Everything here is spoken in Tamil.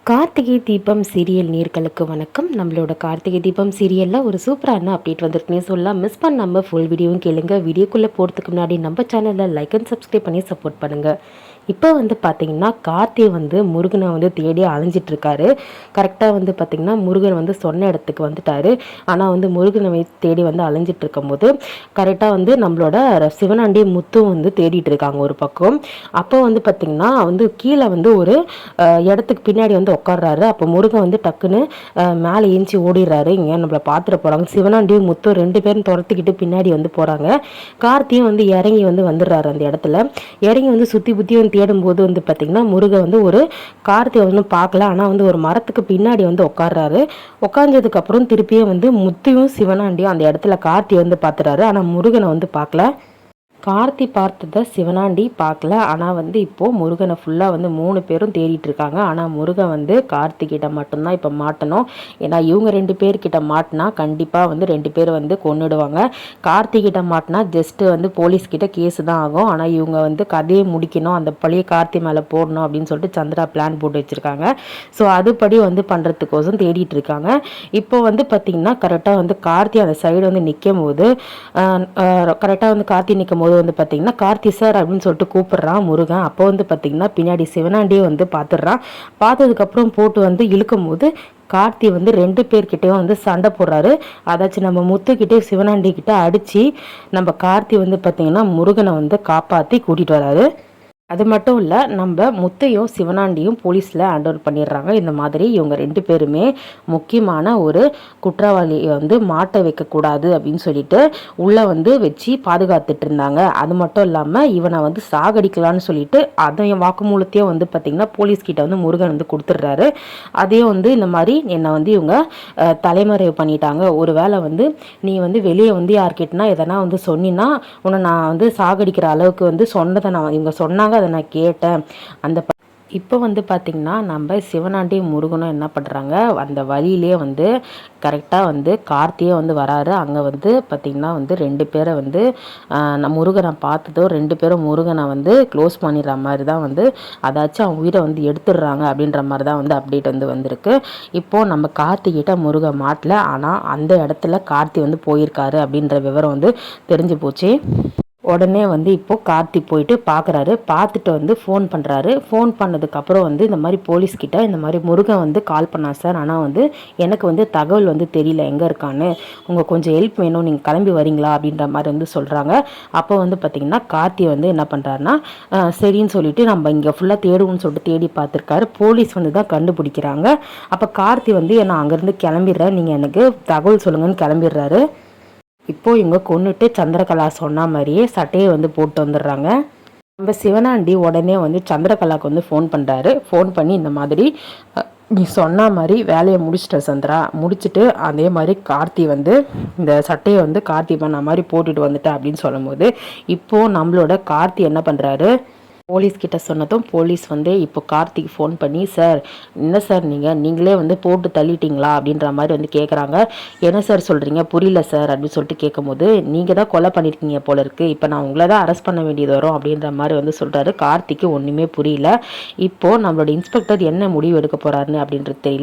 கார்த்திகை தீபம் சீரியல் நேர்களுக்கு வணக்கம். நம்மளோட கார்த்திகை தீபம் சீரியலில் ஒரு சூப்பரான அப்டேட் வந்திருக்குன்னே சொல்லலாம். மிஸ் பண்ணாமல் ஃபுல் வீடியோவும் கேளுங்க. வீடியோக்குள்ளே போகிறதுக்கு முன்னாடி நம்ம சேனலில் லைக் அண்ட் சப்ஸ்கிரைப் பண்ணி சப்போர்ட் பண்ணுங்கள். இப்போ பார்த்திங்கன்னா கார்த்தி முருகனை தேடி அலைஞ்சிட்ருக்காரு. கரெக்டாக பார்த்திங்கன்னா முருகன் சொன்ன இடத்துக்கு வந்துட்டார். ஆனால் முருகனை தேடி அலைஞ்சிட்டு இருக்கும்போது கரெக்டாக நம்மளோட சிவனாண்டி முத்து தேடிட்டு இருக்காங்க ஒரு பக்கம். அப்போ பார்த்திங்கன்னா கீழே ஒரு இடத்துக்கு பின்னாடி உட்காடுறாரு. அப்போ முருகன் டக்குன்னு மேலே ஏஞ்சி ஓடிடுறாரு. இங்கே நம்மளை பார்த்துட்டு போகிறாங்க. சிவனாண்டியும் முத்தும் 2 பேரும் துரத்துக்கிட்டு பின்னாடி போகிறாங்க. கார்த்தியும் இறங்கி வந்துடுறாரு. அந்த இடத்துல இறங்கி சுற்றி புத்தி தேடும்போது பார்த்திங்கன்னா முருகன் ஒரு கார்த்தியை பார்க்கல. ஆனால் ஒரு மரத்துக்கு பின்னாடி உட்காடுறாரு. உட்காந்ததுக்கப்புறம் திருப்பியும் முத்தையும் சிவனாண்டியும் அந்த இடத்துல கார்த்தி பார்த்துறாரு. ஆனால் முருகனை பார்க்கல. கார்த்தி பார்த்ததை சிவனாண்டி பார்க்கல. ஆனால் இப்போது முருகனை ஃபுல்லாக 3 பேரும் தேடிட்டு இருக்காங்க. ஆனால் முருகன் கார்த்திகிட்ட மட்டும்தான் இப்போ மாட்டணும். ஏன்னா இவங்க 2 பேர்கிட்ட மாட்டினா கண்டிப்பாக 2 பேர் கொன்னுடுவாங்க. கார்த்திகிட்ட மாட்டினா ஜஸ்ட்டு போலீஸ்கிட்ட கேஸு தான் ஆகும். ஆனால் இவங்க கதையை முடிக்கணும், அந்த பழைய கார்த்தி மேலே போடணும் அப்படின்னு சொல்லிட்டு சந்திரா பிளான் போட்டு வச்சுருக்காங்க. ஸோ அதுபடி பண்ணுறதுக்கோசம் தேடிட்டு இருக்காங்க. இப்போ பார்த்திங்கன்னா கரெக்டாக கார்த்தி அந்த சைடு நிற்கும் போது கரெக்டாக கார்த்தி நிற்கும் போது பார்த்தீங்கன்னா கார்த்தி சார் அப்படின்னு சொல்லிட்டு கூப்பிடுறான் முருகன். அப்போ பார்த்தீங்கன்னா பின்னாடி சிவனாண்டியே பார்த்துடுறான். பார்த்ததுக்கப்புறம் போட்டு இழுக்கும் போது கார்த்தி 2 பேர்கிட்டையும் சண்டை போடுறாரு. அதாச்சும் நம்ம முத்துக்கிட்டே சிவனாண்டி கிட்ட அடித்து நம்ம கார்த்தி பார்த்தீங்கன்னா முருகனை காப்பாற்றி கூட்டிகிட்டு வராரு. அது மட்டும் இல்லை, நம்ம முத்தையும் சிவனாண்டியும் போலீஸில் ஹேண்ட் ஓவர் பண்ணிடுறாங்க. இந்த மாதிரி இவங்க 2 பேருமே முக்கியமான ஒரு குற்றவாளியை மாட்ட வைக்கக்கூடாது அப்படின்னு சொல்லிட்டு உள்ளே வச்சு பாதுகாத்துட்டு இருந்தாங்க. அது மட்டும் இல்லாமல் இவனை சாகடிக்கலான்னு சொல்லிட்டு அதையும் வாக்குமூலத்தையும் பார்த்திங்கன்னா போலீஸ்கிட்ட முருகன் கொடுத்துட்றாரு. அதையும் இந்த மாதிரி என்னை இவங்க தலைமறைவு பண்ணிட்டாங்க. ஒரு வேளை நீ வெளியே யார்கிட்டனா எதனா சொன்னின்னா உன்னை நான் சாகடிக்கிற அளவுக்கு சொன்னதை நான் இவங்க சொன்னாங்க, அதை நான் கேட்டேன். அந்த இப்போ பார்த்திங்கன்னா நம்ம சிவனாண்டி முருகனும் என்ன பண்ணுறாங்க, அந்த வழியிலே கரெக்டாக கார்த்தியே வராரு. அங்கே பார்த்திங்கன்னா 2 பேரை முருகனை பார்த்ததோ 2 பேரும் முருகனை க்ளோஸ் பண்ணிடுற மாதிரி தான் அதாச்சும் அவங்க உயிரை எடுத்துடுறாங்க அப்படின்ற மாதிரி தான் அப்டேட் வந்திருக்கு. இப்போது நம்ம கார்த்திகிட்ட முருகன் மாட்டல, ஆனால் அந்த இடத்துல கார்த்தி போயிருக்காரு அப்படின்ற விவரம் தெரிஞ்சு போச்சு. உடனே இப்போது கார்த்தி போயிட்டு பார்க்குறாரு. பார்த்துட்டு ஃபோன் பண்ணுறாரு. ஃபோன் பண்ணதுக்கப்புறம் இந்த மாதிரி போலீஸ்கிட்ட இந்த மாதிரி முருகன் கால் பண்ணா சார், ஆனால் எனக்கு தகவல் தெரியல எங்கே இருக்கான்னு, உங்கள் கொஞ்சம் ஹெல்ப் வேணும், நீங்கள் கிளம்பி வரீங்களா அப்படின்ற மாதிரி சொல்கிறாங்க. அப்போ பார்த்திங்கன்னா கார்த்தி என்ன பண்ணுறாருன்னா சரின்னு சொல்லிட்டு நம்ம இங்கே ஃபுல்லாக தேடுவோம்னு சொல்லிட்டு தேடி பார்த்துருக்காரு. போலீஸ் தான் கண்டுபிடிக்கிறாங்க. அப்போ கார்த்தி நான் அங்கேருந்து கிளம்பிடுறேன், நீங்கள் எனக்கு தகவல் சொல்லுங்கன்னு கிளம்பிடுறாரு. இப்போது இவங்க கொண்டுட்டு சந்திரகலா சொன்ன மாதிரியே சட்டையை போட்டு வந்துடுறாங்க. நம்ம சிவனாண்டி உடனே சந்திரகலாவுக்கு ஃபோன் பண்ணுறாரு. ஃபோன் பண்ணி இந்த மாதிரி நீ சொன்ன மாதிரி வேலையை முடிச்சிட்ட சந்திரா, முடிச்சுட்டு அதே மாதிரி கார்த்தி இந்த சட்டையை கார்த்தி பண்ண மாதிரி போட்டுட்டு வந்துட்டேன் அப்படின்னு சொல்லும்போது இப்போது நம்மளோட கார்த்தி என்ன பண்ணுறாரு, போலீஸ்கிட்ட சொன்னதும் போலீஸ் இப்போ கார்த்திக் ஃபோன் பண்ணி சார் என்ன சார் நீங்களே போட்டு தள்ளிட்டீங்களா அப்படின்ற மாதிரி கேட்குறாங்க. என்ன சார் சொல்கிறீங்க, புரியல சார் அப்படின்னு சொல்லிட்டு கேட்கும்போது நீங்கள் தான் கொலை பண்ணியிருக்கீங்க போல இருக்குது, இப்போ நான் உங்களை தான் அரெஸ்ட் பண்ண வேண்டியது வரும் அப்படின்ற மாதிரி சொல்கிறாரு. கார்த்திக்கு ஒன்றுமே புரியல. இப்போது நம்மளோட இன்ஸ்பெக்டர் என்ன முடிவு எடுக்க போகிறாருன்னு அப்படின்றது தெரியல.